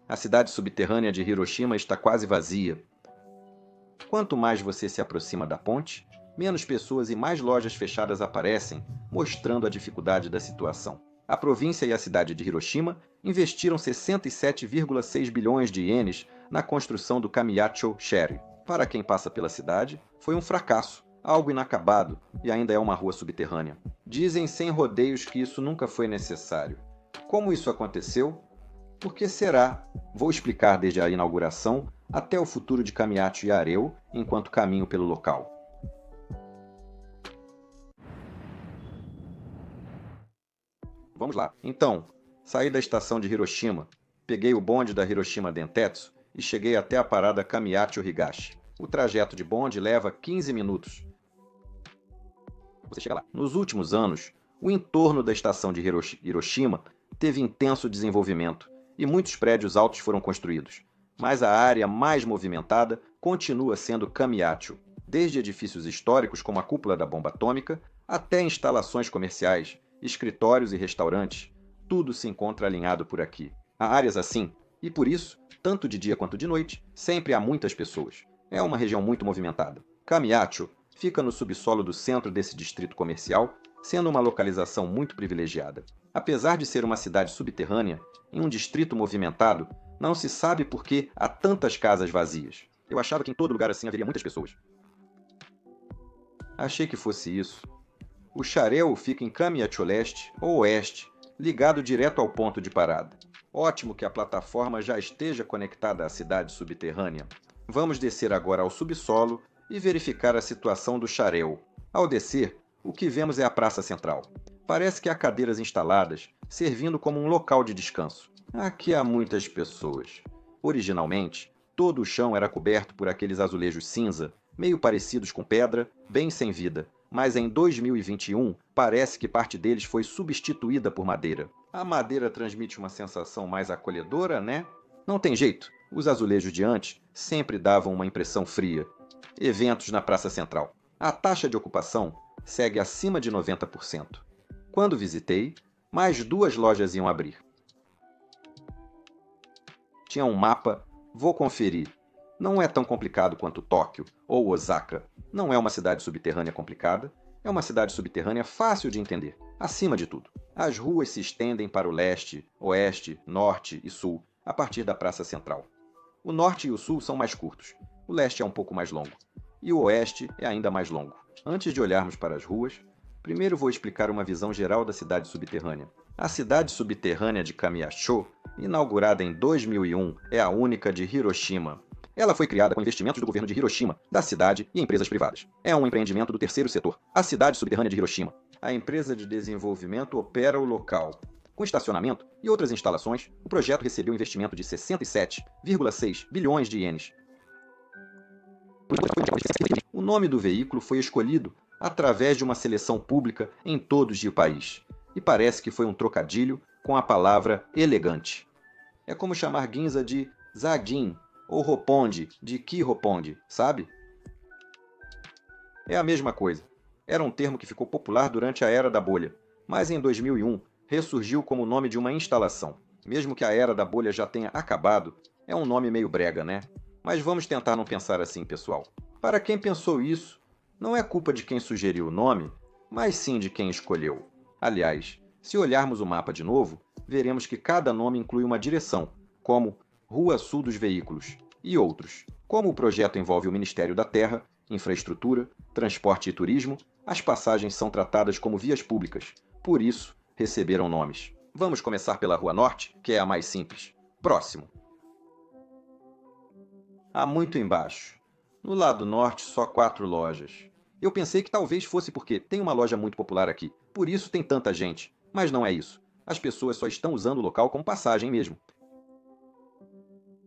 A cidade subterrânea de Hiroshima está quase vazia. Quanto mais você se aproxima da ponte, menos pessoas e mais lojas fechadas aparecem, mostrando a dificuldade da situação. A província e a cidade de Hiroshima investiram 67,6 bilhões de ienes na construção do Kamiyacho Sherry. Para quem passa pela cidade, foi um fracasso, algo inacabado, e ainda é uma rua subterrânea. Dizem sem rodeios que isso nunca foi necessário. Como isso aconteceu? Por que será? Vou explicar desde a inauguração até o futuro de Kamiyacho e Areo enquanto caminho pelo local. Vamos lá. Então, saí da estação de Hiroshima, peguei o bonde da Hiroshima Dentetsu e cheguei até a parada Kamiyacho Higashi. O trajeto de bonde leva 15 minutos. Você chega lá. Nos últimos anos, o entorno da estação de Hiroshima teve intenso desenvolvimento e muitos prédios altos foram construídos. Mas a área mais movimentada continua sendo Kamiyacho, desde edifícios históricos como a cúpula da bomba atômica até instalações comerciais, escritórios e restaurantes. Tudo se encontra alinhado por aqui. Há áreas assim, e por isso, tanto de dia quanto de noite, sempre há muitas pessoas. É uma região muito movimentada. Kamiyacho fica no subsolo do centro desse distrito comercial, sendo uma localização muito privilegiada. Apesar de ser uma cidade subterrânea, em um distrito movimentado, não se sabe por que há tantas casas vazias. Eu achava que em todo lugar assim haveria muitas pessoas. Achei que fosse isso. O Shareo fica em Kamiyacho Leste ou Oeste, ligado direto ao ponto de parada. Ótimo que a plataforma já esteja conectada à cidade subterrânea. Vamos descer agora ao subsolo e verificar a situação do Shareo. Ao descer, o que vemos é a praça central. Parece que há cadeiras instaladas, servindo como um local de descanso. Aqui há muitas pessoas. Originalmente, todo o chão era coberto por aqueles azulejos cinza, meio parecidos com pedra, bem sem vida. Mas em 2021, parece que parte deles foi substituída por madeira. A madeira transmite uma sensação mais acolhedora, né? Não tem jeito, os azulejos de antes sempre davam uma impressão fria. Eventos na Praça Central. A taxa de ocupação segue acima de 90%. Quando visitei, mais 2 lojas iam abrir. Tinha um mapa, vou conferir. Não é tão complicado quanto Tóquio ou Osaka. Não é uma cidade subterrânea complicada, é uma cidade subterrânea fácil de entender. Acima de tudo, as ruas se estendem para o leste, oeste, norte e sul, a partir da Praça Central. O norte e o sul são mais curtos, o leste é um pouco mais longo, e o oeste é ainda mais longo. Antes de olharmos para as ruas, primeiro vou explicar uma visão geral da cidade subterrânea. A cidade subterrânea de Kamiyacho, inaugurada em 2001, é a única de Hiroshima. Ela foi criada com investimentos do governo de Hiroshima, da cidade e empresas privadas. É um empreendimento do terceiro setor, a cidade subterrânea de Hiroshima. A empresa de desenvolvimento opera o local. Com estacionamento e outras instalações, o projeto recebeu investimento de 67,6 bilhões de ienes. O nome do veículo foi escolhido através de uma seleção pública em todo o país. E parece que foi um trocadilho com a palavra elegante. É como chamar Ginza de Zagin, ou Roppongi de Ki-Roppongi, sabe? É a mesma coisa. Era um termo que ficou popular durante a Era da Bolha, mas em 2001 ressurgiu como o nome de uma instalação. Mesmo que a Era da Bolha já tenha acabado, é um nome meio brega, né? Mas vamos tentar não pensar assim, pessoal. Para quem pensou isso, não é culpa de quem sugeriu o nome, mas sim de quem escolheu. Aliás, se olharmos o mapa de novo, veremos que cada nome inclui uma direção, como Rua Sul dos Veículos, e outros. Como o projeto envolve o Ministério da Terra, Infraestrutura, Transporte e Turismo, as passagens são tratadas como vias públicas, por isso receberam nomes. Vamos começar pela Rua Norte, que é a mais simples. Próximo. Há muito embaixo. No lado norte, só 4 lojas. Eu pensei que talvez fosse porque tem uma loja muito popular aqui, por isso tem tanta gente. Mas não é isso. As pessoas só estão usando o local como passagem mesmo.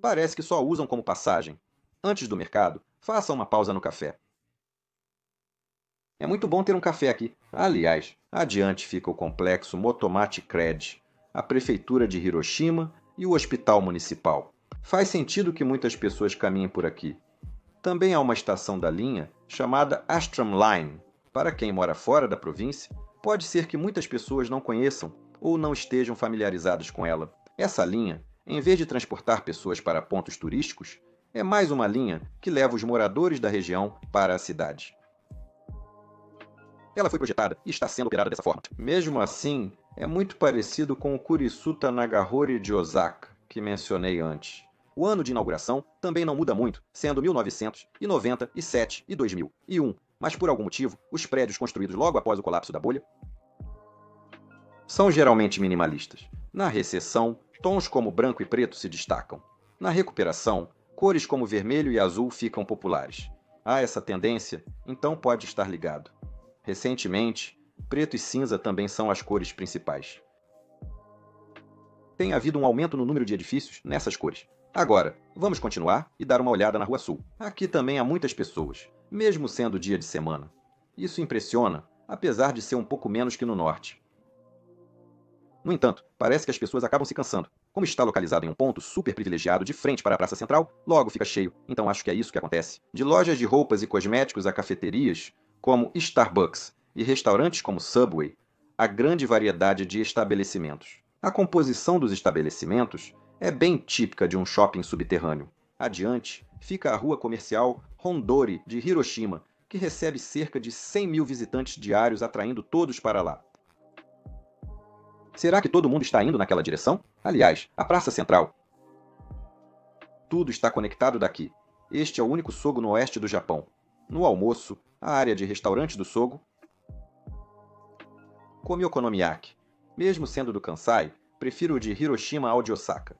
Parece que só usam como passagem. Antes do mercado, faça uma pausa no café. É muito bom ter um café aqui. Aliás, adiante fica o complexo Motomachi Cred, a prefeitura de Hiroshima e o hospital municipal. Faz sentido que muitas pessoas caminhem por aqui. Também há uma estação da linha chamada Astram Line. Para quem mora fora da província, pode ser que muitas pessoas não conheçam ou não estejam familiarizadas com ela. Essa linha em vez de transportar pessoas para pontos turísticos, é mais uma linha que leva os moradores da região para a cidade. Ela foi projetada e está sendo operada dessa forma. Mesmo assim, é muito parecido com o Kurisuta Nagahori de Osaka, que mencionei antes. O ano de inauguração também não muda muito, sendo 1997 e 2001, mas por algum motivo, os prédios construídos logo após o colapso da bolha são geralmente minimalistas. Na recessão, tons como branco e preto se destacam. Na recuperação, cores como vermelho e azul ficam populares. Há essa tendência, então pode estar ligado. Recentemente, preto e cinza também são as cores principais. Tem havido um aumento no número de edifícios nessas cores. Agora, vamos continuar e dar uma olhada na Rua Sul. Aqui também há muitas pessoas, mesmo sendo dia de semana. Isso impressiona, apesar de ser um pouco menos que no norte. No entanto, parece que as pessoas acabam se cansando. Como está localizado em um ponto super privilegiado de frente para a Praça Central, logo fica cheio, então acho que é isso que acontece. De lojas de roupas e cosméticos a cafeterias, como Starbucks, e restaurantes como Subway, há grande variedade de estabelecimentos. A composição dos estabelecimentos é bem típica de um shopping subterrâneo. Adiante, fica a rua comercial Hondori de Hiroshima, que recebe cerca de 100 mil visitantes diários, atraindo todos para lá. Será que todo mundo está indo naquela direção? Aliás, a Praça Central. Tudo está conectado daqui. Este é o único Sogo no oeste do Japão. No almoço, a área de restaurantes do Sogo come okonomiyaki. Mesmo sendo do Kansai, prefiro o de Hiroshima ao de Osaka.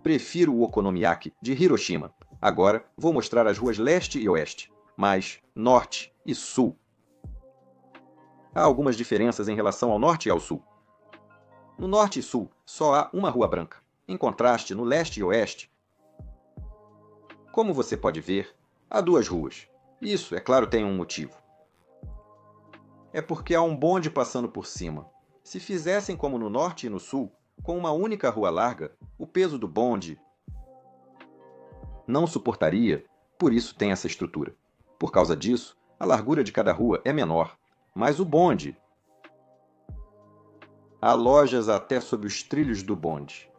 Prefiro o okonomiyaki de Hiroshima. Agora vou mostrar as ruas leste e oeste, mas norte e sul. Há algumas diferenças em relação ao norte e ao sul. No norte e sul, só há uma rua branca. Em contraste, no leste e oeste, como você pode ver, há duas ruas. Isso, é claro, tem um motivo. É porque há um bonde passando por cima. Se fizessem como no norte e no sul, com uma única rua larga, o peso do bonde não suportaria, por isso tem essa estrutura. Por causa disso, a largura de cada rua é menor. Mas o bonde. Há lojas até sob os trilhos do bonde.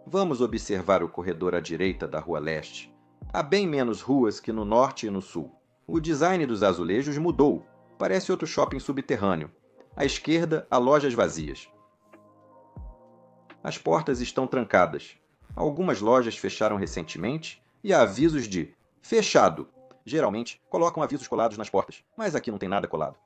Vamos observar o corredor à direita da Rua Leste. Há bem menos ruas que no norte e no sul. O design dos azulejos mudou. Parece outro shopping subterrâneo. À esquerda, há lojas vazias. As portas estão trancadas. Algumas lojas fecharam recentemente e há avisos de fechado. Geralmente, colocam avisos colados nas portas, mas aqui não tem nada colado.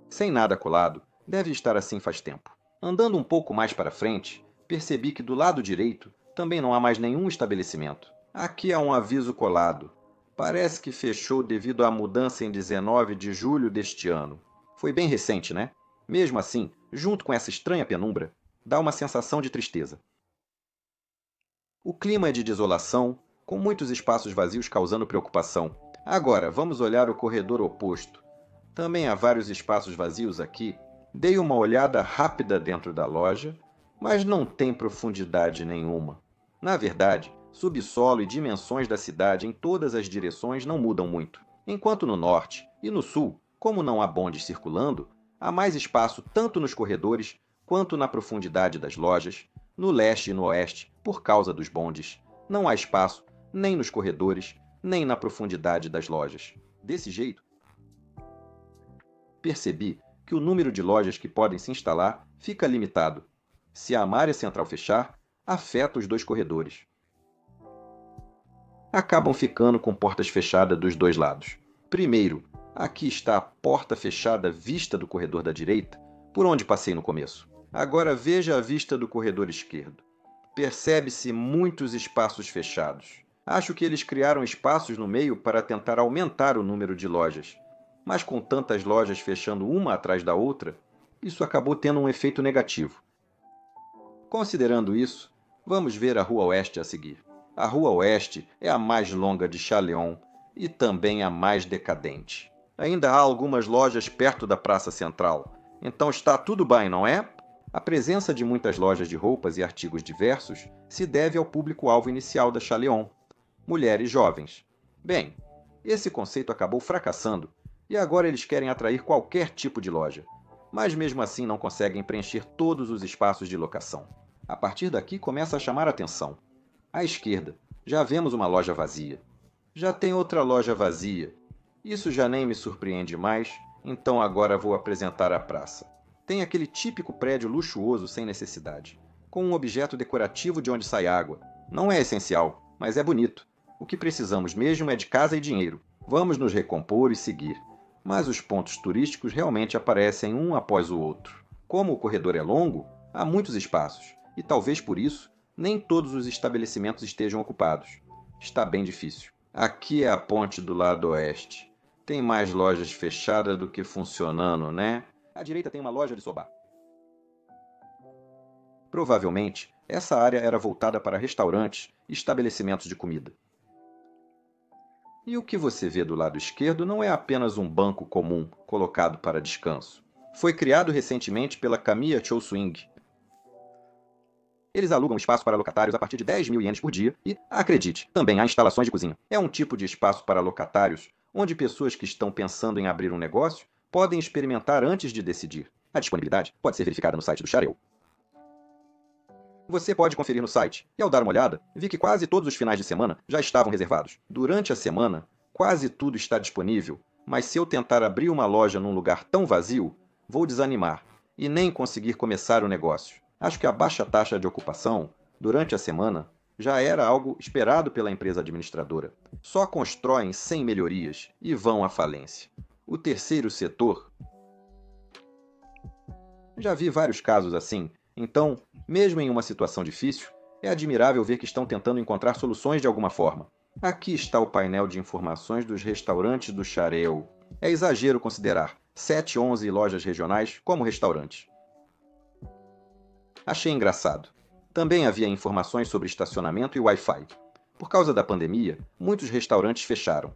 Sem nada colado, deve estar assim faz tempo. Andando um pouco mais para frente, percebi que do lado direito também não há mais nenhum estabelecimento. Aqui há um aviso colado. Parece que fechou devido à mudança em 19 de julho deste ano. Foi bem recente, né? Mesmo assim, junto com essa estranha penumbra, dá uma sensação de tristeza. O clima é de desolação, com muitos espaços vazios causando preocupação. Agora, vamos olhar o corredor oposto. Também há vários espaços vazios aqui. Dei uma olhada rápida dentro da loja, mas não tem profundidade nenhuma. Na verdade, subsolo e dimensões da cidade em todas as direções não mudam muito. Enquanto no norte e no sul, como não há bondes circulando, há mais espaço tanto nos corredores quanto na profundidade das lojas. No leste e no oeste, por causa dos bondes, não há espaço nem nos corredores, nem na profundidade das lojas. Desse jeito, percebi que o número de lojas que podem se instalar fica limitado. Se a área central fechar, afeta os dois corredores. Acabam ficando com portas fechadas dos dois lados. Primeiro, aqui está a porta fechada vista do corredor da direita, por onde passei no começo. Agora veja a vista do corredor esquerdo. Percebe-se muitos espaços fechados. Acho que eles criaram espaços no meio para tentar aumentar o número de lojas. Mas com tantas lojas fechando uma atrás da outra, isso acabou tendo um efeito negativo. Considerando isso, vamos ver a Rua Oeste a seguir. A Rua Oeste é a mais longa de Chaleon e também a mais decadente. Ainda há algumas lojas perto da Praça Central, então está tudo bem, não é? A presença de muitas lojas de roupas e artigos diversos se deve ao público-alvo inicial da Chaleon, mulheres jovens. Bem, esse conceito acabou fracassando e agora eles querem atrair qualquer tipo de loja. mas mesmo assim não conseguem preencher todos os espaços de locação. A partir daqui começa a chamar a atenção. À esquerda, já vemos uma loja vazia. Já tem outra loja vazia. Isso já nem me surpreende mais, então agora vou apresentar a praça. Tem aquele típico prédio luxuoso sem necessidade, com um objeto decorativo de onde sai água. Não é essencial, mas é bonito. O que precisamos mesmo é de casa e dinheiro. Vamos nos recompor e seguir. Mas os pontos turísticos realmente aparecem um após o outro. Como o corredor é longo, há muitos espaços, e talvez por isso nem todos os estabelecimentos estejam ocupados. Está bem difícil. Aqui é a ponte do lado oeste. Tem mais lojas fechadas do que funcionando, né? À direita tem uma loja de soba. Provavelmente, essa área era voltada para restaurantes e estabelecimentos de comida. E o que você vê do lado esquerdo não é apenas um banco comum colocado para descanso. Foi criado recentemente pela Kamiya Choswing. Eles alugam espaço para locatários a partir de 10 mil ienes por dia e, acredite, também há instalações de cozinha. É um tipo de espaço para locatários onde pessoas que estão pensando em abrir um negócio podem experimentar antes de decidir. A disponibilidade pode ser verificada no site do Shareo. Você pode conferir no site, e ao dar uma olhada, vi que quase todos os finais de semana já estavam reservados. Durante a semana, quase tudo está disponível, mas se eu tentar abrir uma loja num lugar tão vazio, vou desanimar e nem conseguir começar o negócio. Acho que a baixa taxa de ocupação, durante a semana, já era algo esperado pela empresa administradora. Só constroem sem melhorias e vão à falência. O terceiro setor... Já vi vários casos assim. Então, mesmo em uma situação difícil, é admirável ver que estão tentando encontrar soluções de alguma forma. Aqui está o painel de informações dos restaurantes do Shareo. É exagero considerar 7, 11 lojas regionais como restaurantes. Achei engraçado. Também havia informações sobre estacionamento e Wi-Fi. Por causa da pandemia, muitos restaurantes fecharam.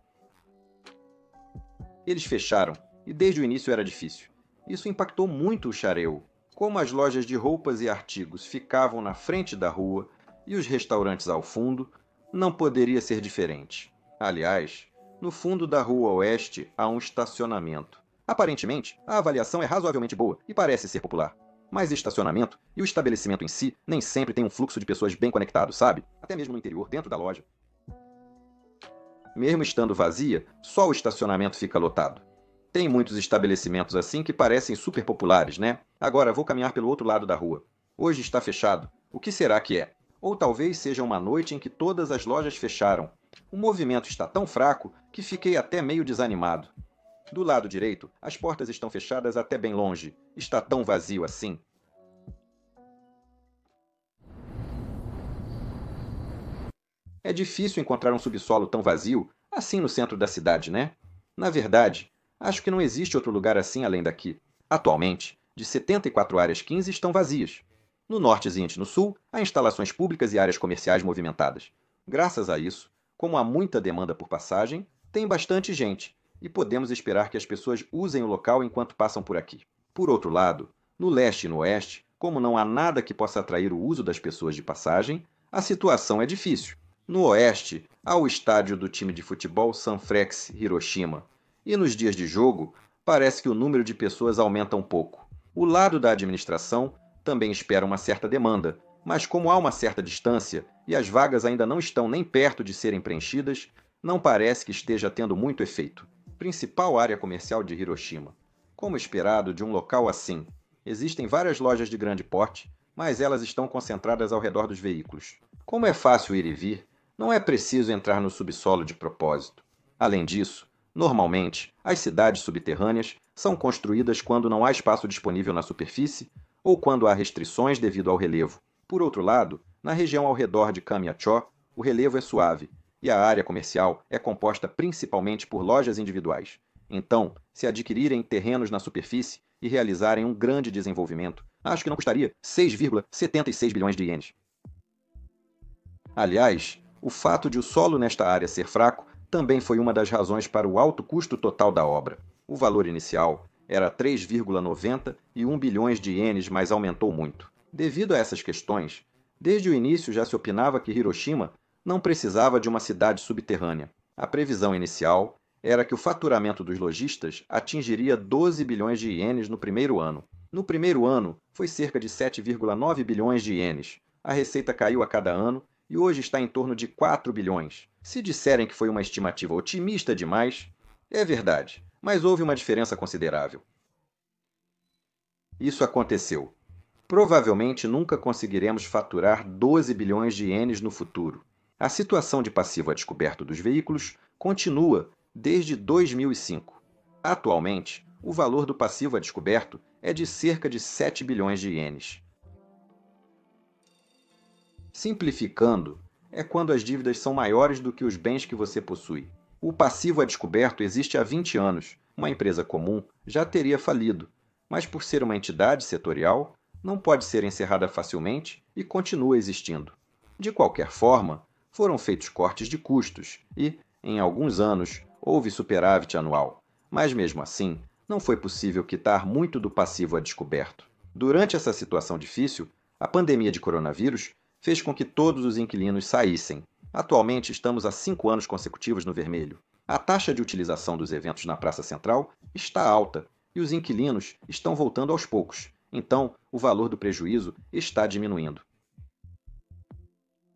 Eles fecharam, e desde o início era difícil. Isso impactou muito o Shareo. Como as lojas de roupas e artigos ficavam na frente da rua e os restaurantes ao fundo, não poderia ser diferente. Aliás, no fundo da rua oeste há um estacionamento. Aparentemente, a avaliação é razoavelmente boa e parece ser popular. Mas estacionamento e o estabelecimento em si nem sempre tem um fluxo de pessoas bem conectado, sabe? Até mesmo no interior, dentro da loja. Mesmo estando vazia, só o estacionamento fica lotado. Tem muitos estabelecimentos assim que parecem super populares, né? Agora vou caminhar pelo outro lado da rua. Hoje está fechado. O que será que é? Ou talvez seja uma noite em que todas as lojas fecharam. O movimento está tão fraco que fiquei até meio desanimado. Do lado direito, as portas estão fechadas até bem longe. Está tão vazio assim. É difícil encontrar um subsolo tão vazio assim no centro da cidade, né? Na verdade, acho que não existe outro lugar assim além daqui. Atualmente, de 74 áreas, 15 estão vazias. No norte e no sul, há instalações públicas e áreas comerciais movimentadas. Graças a isso, como há muita demanda por passagem, tem bastante gente, e podemos esperar que as pessoas usem o local enquanto passam por aqui. Por outro lado, no leste e no oeste, como não há nada que possa atrair o uso das pessoas de passagem, a situação é difícil. No oeste, há o estádio do time de futebol Sanfrecce Hiroshima, e nos dias de jogo, parece que o número de pessoas aumenta um pouco. O lado da administração também espera uma certa demanda, mas como há uma certa distância e as vagas ainda não estão nem perto de serem preenchidas, não parece que esteja tendo muito efeito. Principal área comercial de Hiroshima. Como esperado de um local assim, existem várias lojas de grande porte, mas elas estão concentradas ao redor dos veículos. Como é fácil ir e vir, não é preciso entrar no subsolo de propósito. Além disso, normalmente, as cidades subterrâneas são construídas quando não há espaço disponível na superfície ou quando há restrições devido ao relevo. Por outro lado, na região ao redor de Kamiya-cho, o relevo é suave e a área comercial é composta principalmente por lojas individuais. Então, se adquirirem terrenos na superfície e realizarem um grande desenvolvimento, acho que não custaria 6,76 bilhões de ienes. Aliás, o fato de o solo nesta área ser fraco também foi uma das razões para o alto custo total da obra. O valor inicial era 3,91 bilhões de ienes, mas aumentou muito. Devido a essas questões, desde o início já se opinava que Hiroshima não precisava de uma cidade subterrânea. A previsão inicial era que o faturamento dos lojistas atingiria 12 bilhões de ienes no primeiro ano. No primeiro ano, foi cerca de 7,9 bilhões de ienes. A receita caiu a cada ano e hoje está em torno de 4 bilhões. Se disserem que foi uma estimativa otimista demais, é verdade, mas houve uma diferença considerável. Isso aconteceu. Provavelmente nunca conseguiremos faturar 12 bilhões de ienes no futuro. A situação de passivo a descoberto dos veículos continua desde 2005. Atualmente, o valor do passivo a descoberto é de cerca de 7 bilhões de ienes. Simplificando, é quando as dívidas são maiores do que os bens que você possui. O passivo a descoberto existe há 20 anos. Uma empresa comum já teria falido, mas por ser uma entidade setorial, não pode ser encerrada facilmente e continua existindo. De qualquer forma, foram feitos cortes de custos e, em alguns anos, houve superávit anual, mas mesmo assim, não foi possível quitar muito do passivo a descoberto. Durante essa situação difícil, a pandemia de coronavírus fez com que todos os inquilinos saíssem. Atualmente estamos há 5 anos consecutivos no vermelho. A taxa de utilização dos eventos na Praça Central está alta e os inquilinos estão voltando aos poucos. Então, o valor do prejuízo está diminuindo.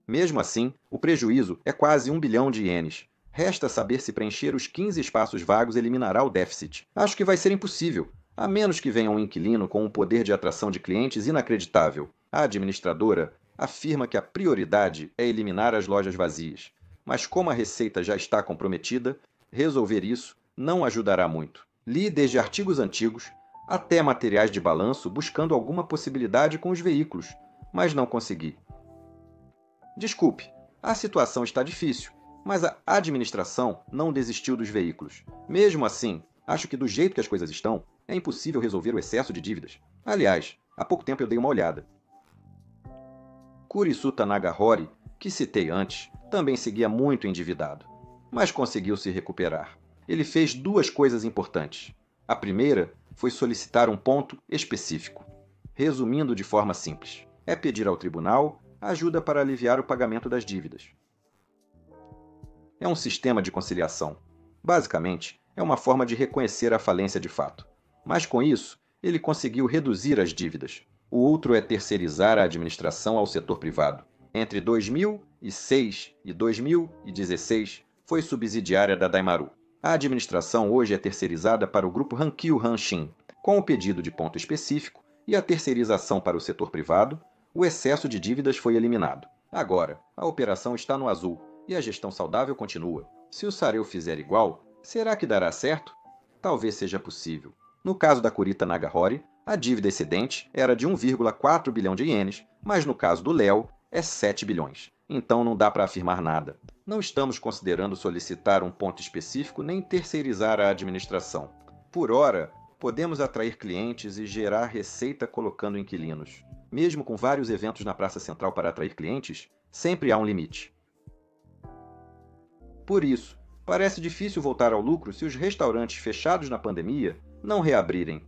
Mesmo assim, o prejuízo é quase 1 bilhão de ienes. Resta saber se preencher os 15 espaços vagos eliminará o déficit. Acho que vai ser impossível, a menos que venha um inquilino com um poder de atração de clientes inacreditável. A administradora afirma que a prioridade é eliminar as lojas vazias. Mas como a receita já está comprometida, resolver isso não ajudará muito. Li desde artigos antigos até materiais de balanço buscando alguma possibilidade com os veículos, mas não consegui. Desculpe, a situação está difícil, mas a administração não desistiu dos veículos. Mesmo assim, acho que do jeito que as coisas estão, é impossível resolver o excesso de dívidas. Aliás, há pouco tempo eu dei uma olhada. Kurisuta Nagahori, que citei antes, também seguia muito endividado, mas conseguiu se recuperar. Ele fez 2 coisas importantes. A primeira foi solicitar um ponto específico. Resumindo de forma simples, é pedir ao tribunal ajuda para aliviar o pagamento das dívidas. É um sistema de conciliação. Basicamente, é uma forma de reconhecer a falência de fato. Mas com isso, ele conseguiu reduzir as dívidas. O outro é terceirizar a administração ao setor privado. Entre 2006 e 2016, foi subsidiária da Daimaru. A administração hoje é terceirizada para o grupo Hankyu Hanshin. Com o pedido de ponto específico e a terceirização para o setor privado, o excesso de dívidas foi eliminado. Agora, a operação está no azul e a gestão saudável continua. Se o Sareu fizer igual, será que dará certo? Talvez seja possível. No caso da Kurita Nagahori, a dívida excedente era de 1,4 bilhão de ienes, mas no caso do Léo é 7 bilhões. Então não dá para afirmar nada. Não estamos considerando solicitar um ponto específico nem terceirizar a administração. Por hora, podemos atrair clientes e gerar receita colocando inquilinos. Mesmo com vários eventos na Praça Central para atrair clientes, sempre há um limite. Por isso, parece difícil voltar ao lucro se os restaurantes fechados na pandemia não reabrirem.